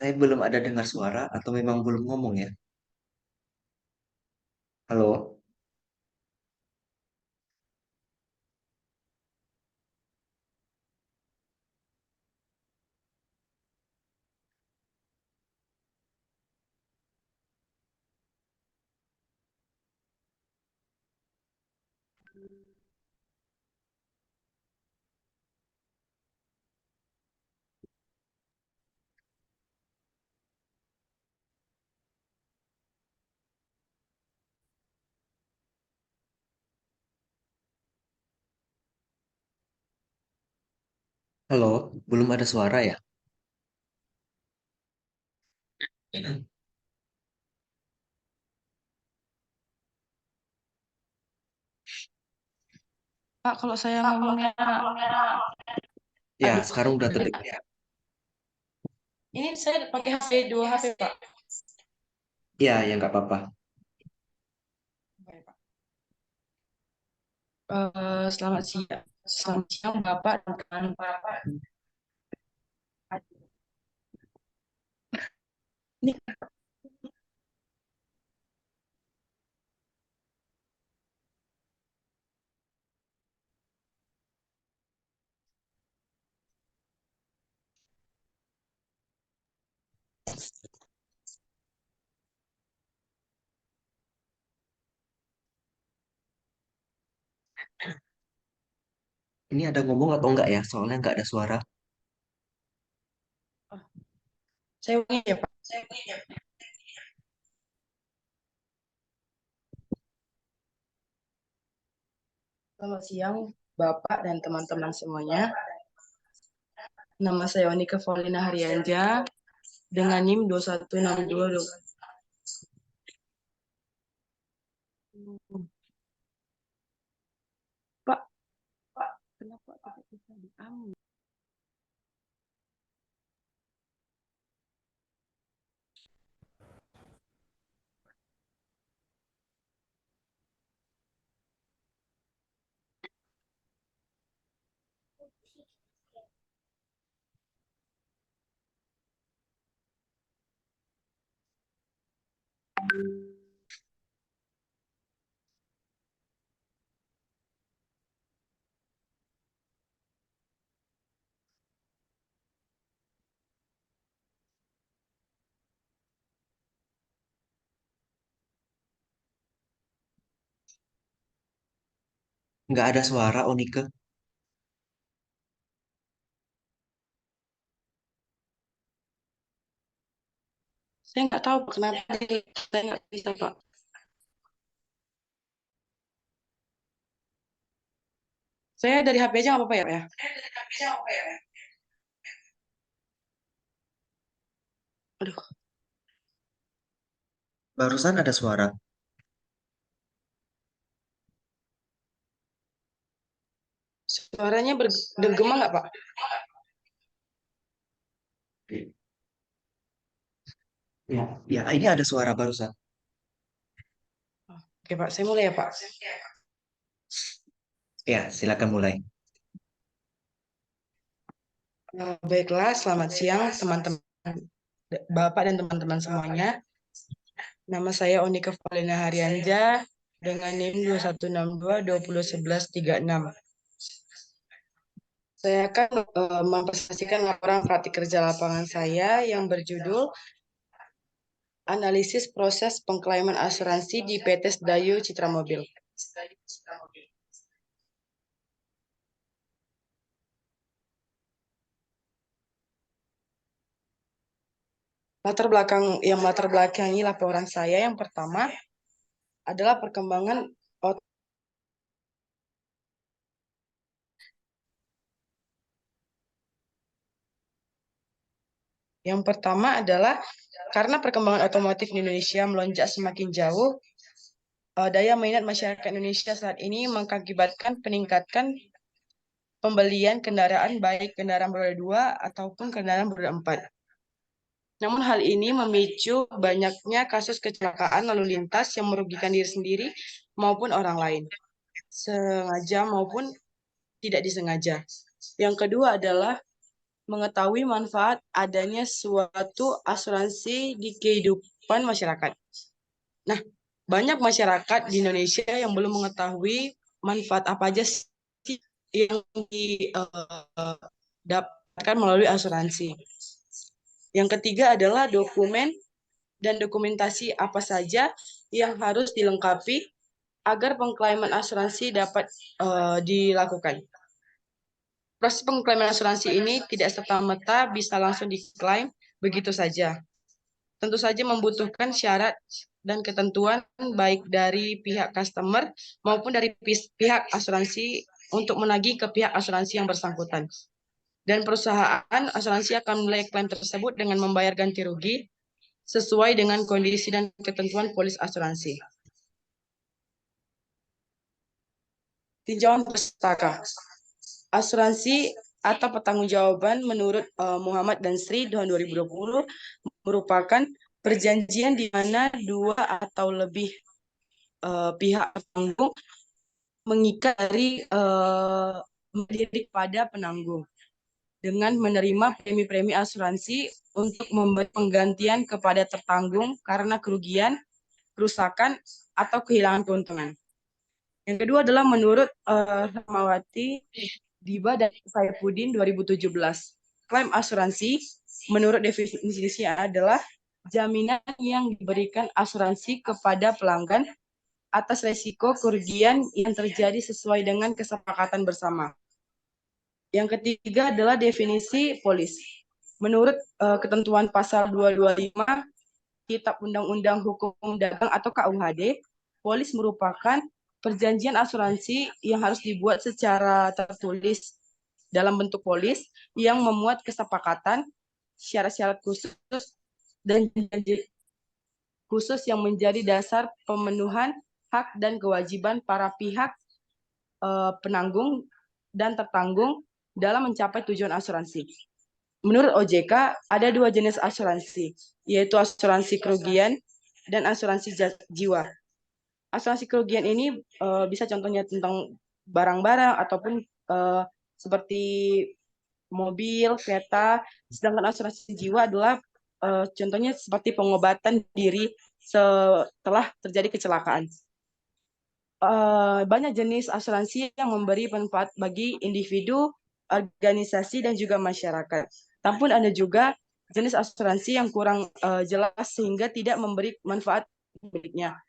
Saya belum ada dengar suara atau memang belum ngomong ya? Halo, halo, belum ada suara ya? Pak, kalau saya ngomongnya Ya, aduh, sekarang udah terdengar ya. ini saya pakai HP dua HP, Pak. Ya, ya nggak apa-apa. Baik, Pak. Selamat siang. Selamat siang, Bapak dan teman Bapak. Ini Ini ada ngomong atau enggak ya? Soalnya nggak ada suara. oh, saya ulangi ya, Pak. Selamat siang, Bapak dan teman-teman semuanya. Nama saya Onika Paulina Harianja dengan NIM 2162. Pak, kenapa tidak bisa diambil? Nggak ada suara, Onike. Saya nggak tahu Pak, kenapa saya nggak bisa, Pak. Saya dari HP aja nggak apa-apa ya, Pak ya? Aduh, Barusan ada suara. suaranya bergema nggak, Pak? Ya, ya, ini ada suara barusan. Oke, Pak. Saya mulai ya, Pak. Ya, silakan mulai. Baiklah, selamat siang teman-teman, Bapak dan teman-teman semuanya. Nama saya Onika Valina Harianja dengan NIM 2162 2011 36. Saya akan mempresentasikan laporan praktik kerja lapangan saya yang berjudul Analisis Proses Pengklaiman Asuransi di PT Sedayu Citra Mobil. Latar belakangi laporan saya yang pertama adalah perkembangan. Yang pertama adalah karena perkembangan otomotif di Indonesia melonjak semakin jauh, daya minat masyarakat Indonesia saat ini mengakibatkan peningkatan pembelian kendaraan baik kendaraan beroda dua ataupun kendaraan beroda empat. Namun hal ini memicu banyaknya kasus kecelakaan lalu lintas yang merugikan diri sendiri maupun orang lain, sengaja maupun tidak disengaja. Yang kedua adalah mengetahui manfaat adanya suatu asuransi di kehidupan masyarakat. Nah, banyak masyarakat di Indonesia yang belum mengetahui manfaat apa aja sih yang didapatkan melalui asuransi. Yang ketiga adalah dokumen dan dokumentasi apa saja yang harus dilengkapi agar pengklaiman asuransi dapat dilakukan. Proses pengklaiman asuransi ini tidak serta-merta bisa langsung diklaim begitu saja. Tentu saja membutuhkan syarat dan ketentuan baik dari pihak customer maupun dari pihak asuransi untuk menagih ke pihak asuransi yang bersangkutan. Dan perusahaan asuransi akan menilai klaim tersebut dengan membayar ganti rugi sesuai dengan kondisi dan ketentuan polis asuransi. Tinjauan pustaka. Asuransi atau pertanggungjawaban menurut Muhammad dan Sri tahun 2020 merupakan perjanjian di mana dua atau lebih pihak penanggung mengikat dari diri kepada penanggung dengan menerima premi-premi asuransi untuk memberi penggantian kepada tertanggung karena kerugian, kerusakan, atau kehilangan keuntungan. Yang kedua adalah menurut Rahmawati, Diba, dan Saifuddin 2017. Klaim asuransi menurut definisinya adalah jaminan yang diberikan asuransi kepada pelanggan atas resiko kerugian yang terjadi sesuai dengan kesepakatan bersama. Yang ketiga adalah definisi polis. Menurut ketentuan pasal 225 Kitab Undang-Undang Hukum Dagang atau KUHD, polis merupakan perjanjian asuransi yang harus dibuat secara tertulis dalam bentuk polis yang memuat kesepakatan, syarat-syarat khusus, dan janji khusus yang menjadi dasar pemenuhan hak dan kewajiban para pihak penanggung dan tertanggung dalam mencapai tujuan asuransi. Menurut OJK, ada dua jenis asuransi, yaitu asuransi kerugian dan asuransi jiwa. Asuransi kerugian ini bisa contohnya tentang barang-barang ataupun seperti mobil, kereta, sedangkan asuransi jiwa adalah contohnya seperti pengobatan diri setelah terjadi kecelakaan. Banyak jenis asuransi yang memberi manfaat bagi individu, organisasi, dan juga masyarakat. Namun ada juga jenis asuransi yang kurang jelas sehingga tidak memberi manfaat baiknya.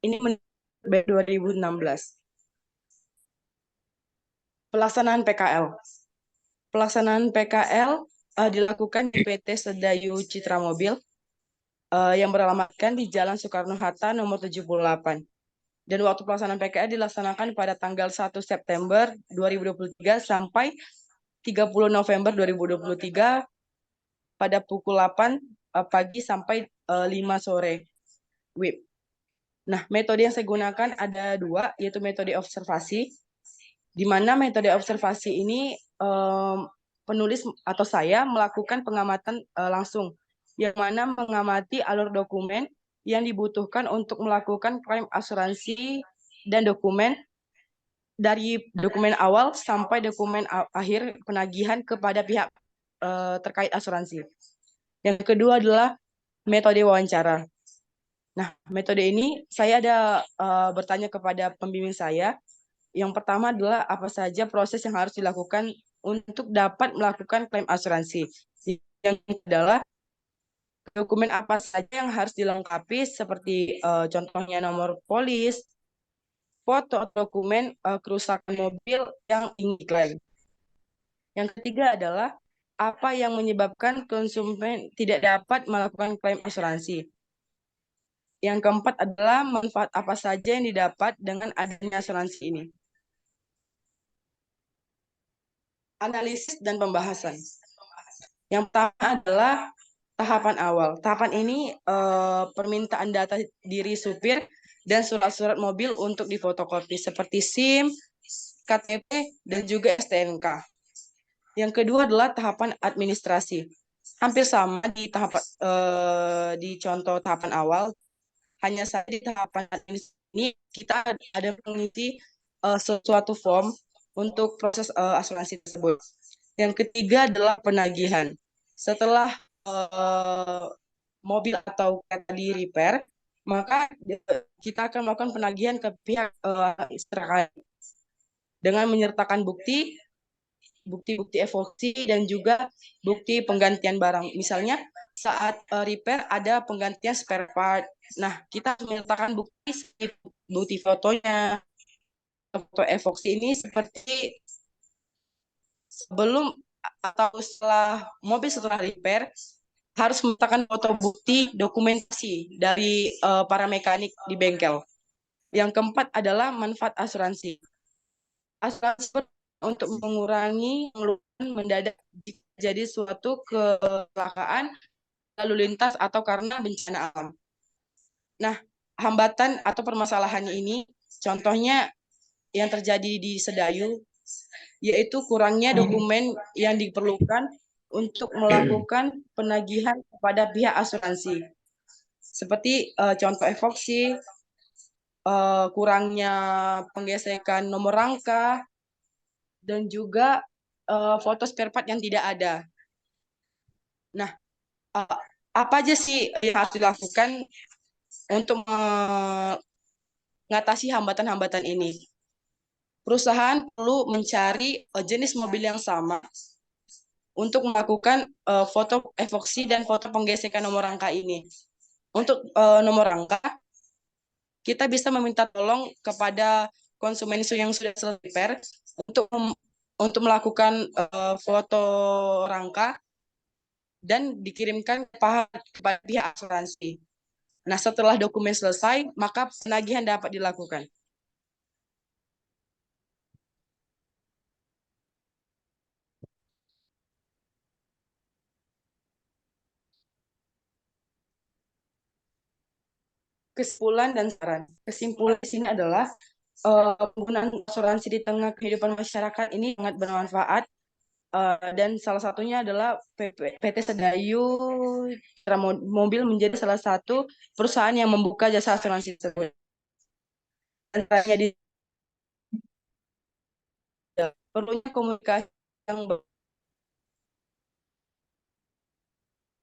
Ini menurut 2016. Pelaksanaan PKL. Pelaksanaan PKL dilakukan di PT Sedayu Citra Mobil yang beralamatkan di Jalan Soekarno-Hatta nomor 78. Dan waktu pelaksanaan PKL dilaksanakan pada tanggal 1 September 2023 sampai 30 November 2023 pada pukul 8 pagi sampai 5 sore WIB. Nah, metode yang saya gunakan ada dua, yaitu metode observasi, di mana metode observasi ini penulis atau saya melakukan pengamatan langsung, yang mana mengamati alur dokumen yang dibutuhkan untuk melakukan klaim asuransi dan dokumen dari dokumen awal sampai dokumen akhir penagihan kepada pihak terkait asuransi. Yang kedua adalah metode wawancara. Nah, metode ini saya ada bertanya kepada pembimbing saya. Yang pertama adalah apa saja proses yang harus dilakukan untuk dapat melakukan klaim asuransi. Yang adalah dokumen apa saja yang harus dilengkapi seperti contohnya nomor polis, foto atau dokumen kerusakan mobil yang ingin diklaim. Yang ketiga adalah apa yang menyebabkan konsumen tidak dapat melakukan klaim asuransi. Yang keempat adalah manfaat apa saja yang didapat dengan adanya asuransi ini. Analisis dan pembahasan. Yang pertama adalah tahapan awal. Tahapan ini permintaan data diri supir dan surat-surat mobil untuk difotokopi seperti SIM, KTP, dan juga STNK. Yang kedua adalah tahapan administrasi. Hampir sama di di contoh tahapan awal, hanya saja di tahapan administrasi ini kita ada mengisi suatu form untuk proses asuransi tersebut. Yang ketiga adalah penagihan. Setelah eh, mobil atau kereta di repair, maka kita akan melakukan penagihan ke pihak terkait dengan menyertakan bukti-bukti evoksi dan juga bukti penggantian barang. Misalnya saat repair ada penggantian spare part. Nah, kita harus menyertakan bukti fotonya. Foto evoksi ini seperti sebelum atau setelah mobil setelah repair harus menyertakan foto bukti dokumentasi dari para mekanik di bengkel. Yang keempat adalah manfaat asuransi. Asuransi untuk mengurangi pengeluaran mendadak jika jadi suatu kecelakaan lalu lintas atau karena bencana alam. Nah, hambatan atau permasalahannya ini contohnya yang terjadi di Sedayu yaitu kurangnya dokumen yang diperlukan untuk melakukan penagihan kepada pihak asuransi. Seperti contoh evoksi, kurangnya penggesekan nomor rangka, dan juga foto spare part yang tidak ada. Nah, uh, apa aja sih yang harus dilakukan untuk mengatasi hambatan-hambatan ini? Perusahaan perlu mencari jenis mobil yang sama untuk melakukan foto evoksi dan foto penggesekan nomor rangka ini. Untuk nomor rangka, kita bisa meminta tolong kepada konsumen yang sudah selesai repair untuk untuk melakukan foto rangka dan dikirimkan kepada pihak asuransi. Nah, setelah dokumen selesai, maka penagihan dapat dilakukan. Kesimpulan dan saran. Kesimpulan di sini adalah penggunaan asuransi di tengah kehidupan masyarakat ini sangat bermanfaat. Dan salah satunya adalah PT Sedayu Citra Mobil menjadi salah satu perusahaan yang membuka jasa asuransi tersebut. Antaranya di perlunya komunikasi yang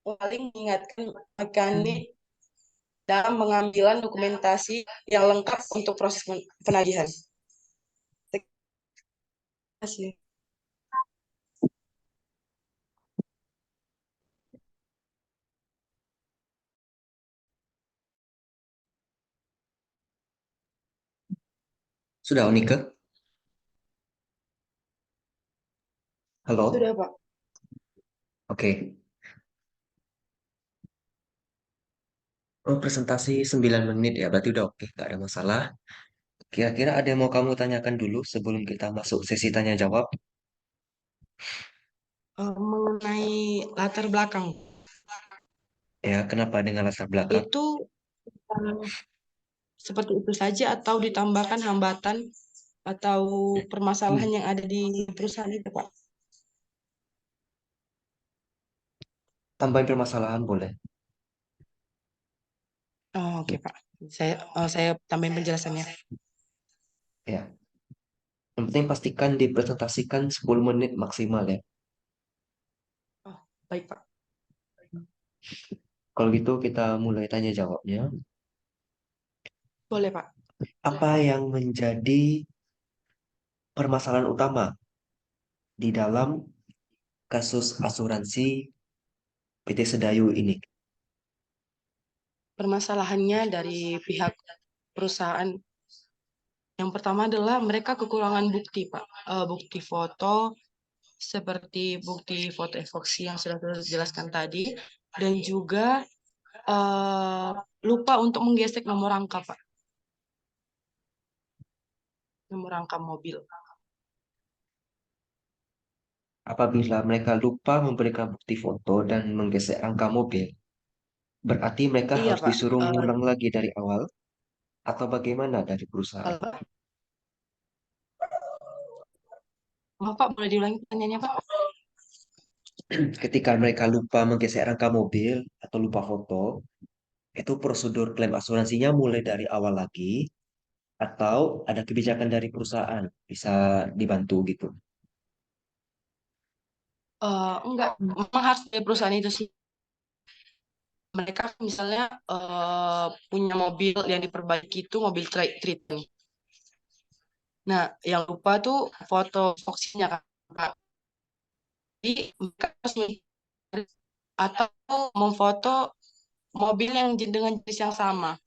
paling mengingatkan mekanik dalam pengambilan dokumentasi yang lengkap untuk proses penagihan. Terima kasih. Sudah, Unika? Halo? Sudah, Pak. Oke. Oh, presentasi 9 menit ya, berarti udah oke, nggak ada masalah. Kira-kira ada yang mau kamu tanyakan dulu sebelum kita masuk sesi tanya jawab? Mengenai latar belakang, Ya, kenapa dengan latar belakang? itu eh, seperti itu saja atau ditambahkan hambatan atau Hmm, permasalahan yang ada di perusahaan itu, Pak? tambahin permasalahan boleh. Oh, oke, Pak. Saya tambahin penjelasannya. Ya, yang penting pastikan dipresentasikan 10 menit maksimal ya. Oh, baik, Pak. Kalau gitu kita mulai tanya jawabnya. Boleh, Pak. Apa yang menjadi permasalahan utama di dalam kasus asuransi PT Sedayu ini? Permasalahannya dari pihak perusahaan yang pertama adalah mereka kekurangan bukti, Pak. Bukti foto seperti bukti foto evoksi yang sudah saya jelaskan tadi dan juga eh, lupa untuk menggesek nomor rangka, Pak. Nomor rangka mobil. Apabila mereka lupa memberikan bukti foto dan menggesek angka mobil, berarti mereka Iya, harus Pak. disuruh ngulang lagi dari awal atau bagaimana dari perusahaan? Kalau Bapak boleh diulangi pertanyaannya, Pak? Ketika mereka lupa menggesek rangka mobil atau lupa foto, itu prosedur klaim asuransinya mulai dari awal lagi atau ada kebijakan dari perusahaan bisa dibantu gitu. Enggak, memang harus dari perusahaan itu sih. Mereka misalnya punya mobil yang diperbaiki itu mobil treatment. Nah, yang lupa tuh foto voksinya kan, Kak. Jadi mereka harus mencari atau memfoto mobil yang dengan jenis yang sama.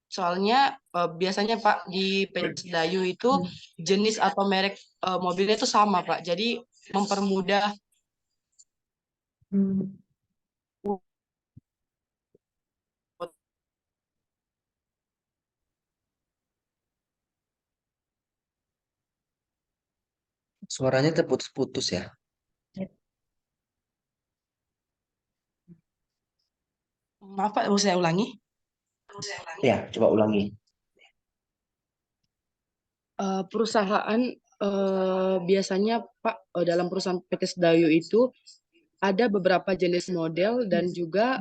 Soalnya biasanya Pak di PT Dayu itu jenis atau merek mobilnya itu sama Pak. Jadi mempermudah. Suaranya terputus-putus ya. Maaf Pak, mau saya ulangi. Ya, coba ulangi. Perusahaan biasanya Pak dalam perusahaan PT Sedayu itu ada beberapa jenis model dan juga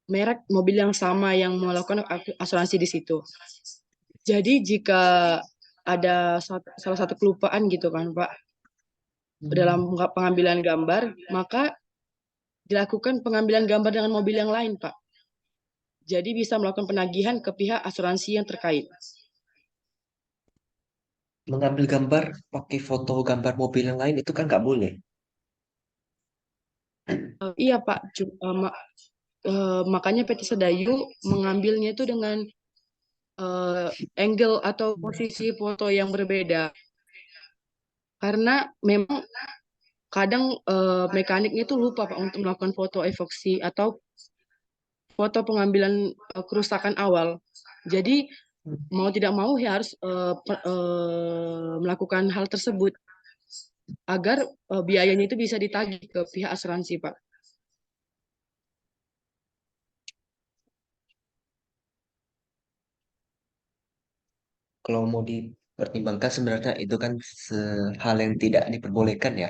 merek mobil yang sama yang melakukan asuransi di situ. Jadi jika ada salah satu kelupaan gitu kan Pak dalam pengambilan gambar, maka dilakukan pengambilan gambar dengan mobil yang lain Pak. Jadi bisa melakukan penagihan ke pihak asuransi yang terkait. Mengambil gambar pakai foto gambar mobil yang lain itu kan nggak boleh. Iya Pak, makanya PT Sedayu mengambilnya itu dengan angle atau posisi foto yang berbeda. Karena memang kadang mekaniknya itu lupa Pak untuk melakukan foto evoksi atau foto pengambilan kerusakan awal. Jadi mau tidak mau ya harus melakukan hal tersebut agar biayanya itu bisa ditagih ke pihak asuransi, Pak. Kalau mau dipertimbangkan sebenarnya itu kan hal yang tidak diperbolehkan ya.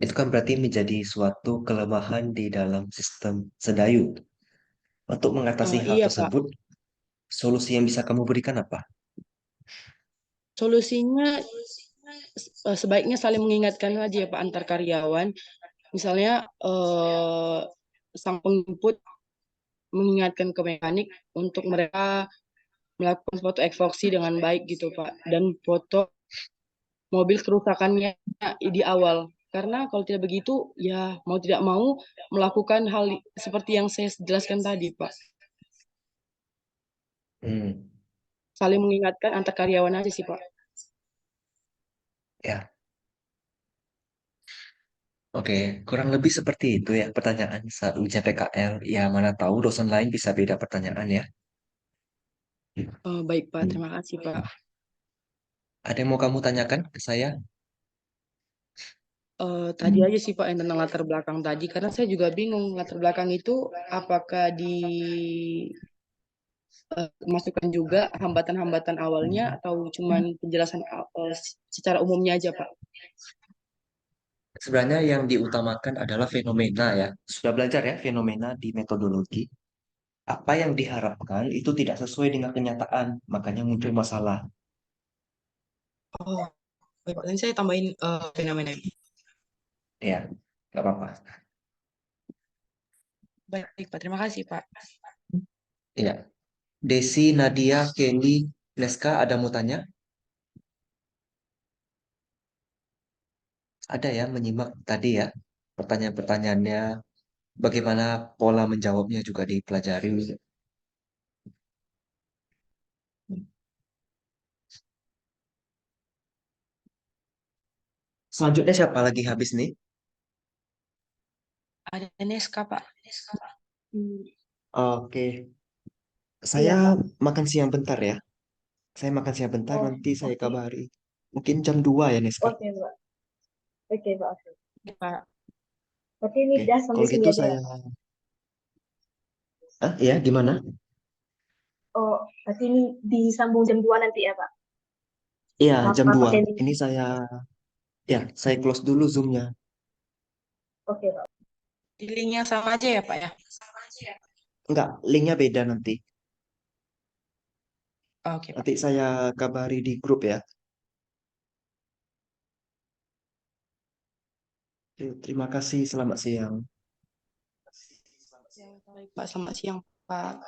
Itu kan berarti menjadi suatu kelemahan di dalam sistem Sedayu. Untuk mengatasi hal Iya, Pak. tersebut, solusi yang bisa kamu berikan apa? Solusinya sebaiknya saling mengingatkan aja ya Pak antar karyawan. Misalnya sang penginput mengingatkan ke mekanik untuk mereka melakukan foto evoksi dengan baik gitu Pak dan foto mobil kerusakannya di awal. Karena kalau tidak begitu ya mau tidak mau melakukan hal seperti yang saya jelaskan tadi Pak. Hmm, Saling mengingatkan antar karyawan aja sih Pak. ya, oke. Kurang lebih seperti itu ya pertanyaan saat ujian PKL. Ya, mana tahu dosen lain bisa beda pertanyaan ya. Baik Pak, terima kasih Pak. Ada yang mau kamu tanyakan ke saya? Tadi aja sih Pak yang tentang latar belakang tadi karena saya juga bingung latar belakang itu apakah dimasukkan juga hambatan-hambatan awalnya atau cuman penjelasan secara umumnya aja Pak. Sebenarnya yang diutamakan adalah fenomena ya. Sudah belajar ya fenomena di metodologi. Apa yang diharapkan itu tidak sesuai dengan kenyataan, makanya muncul masalah. Oh, baik Pak. Nanti saya tambahin fenomena ini. Ya, nggak apa-apa. Baik Pak, terima kasih Pak. Ya, Desi, Nadia, Kelly, Neska, ada mau tanya? Ada ya menyimak tadi ya pertanyaan-pertanyaannya, bagaimana pola menjawabnya juga dipelajari. Selanjutnya siapa lagi habis nih? Ada Neska Pak. Hmm, Oke, saya iya Pak. makan siang bentar ya. Saya makan siang bentar, Oh, nanti saya oke. kabari. Mungkin jam 2 ya, Neska. Oke Pak. Oke Pak. Oke. Oke, Pak. Berarti ini Oke, udah sampai kalau sini gitu aja saya... ya? Ah, ya, gimana? Oh, berarti ini disambung jam 2 nanti ya Pak? Iya, jam Apa 2. pakai link? Ini saya close dulu Zoom-nya. Oke Pak. Di link yang sama aja ya Pak ya? Enggak, linknya beda nanti. Oke Pak. Nanti saya kabari di grup ya. Terima kasih, selamat siang. Ya, baik, Pak. Selamat siang, Pak.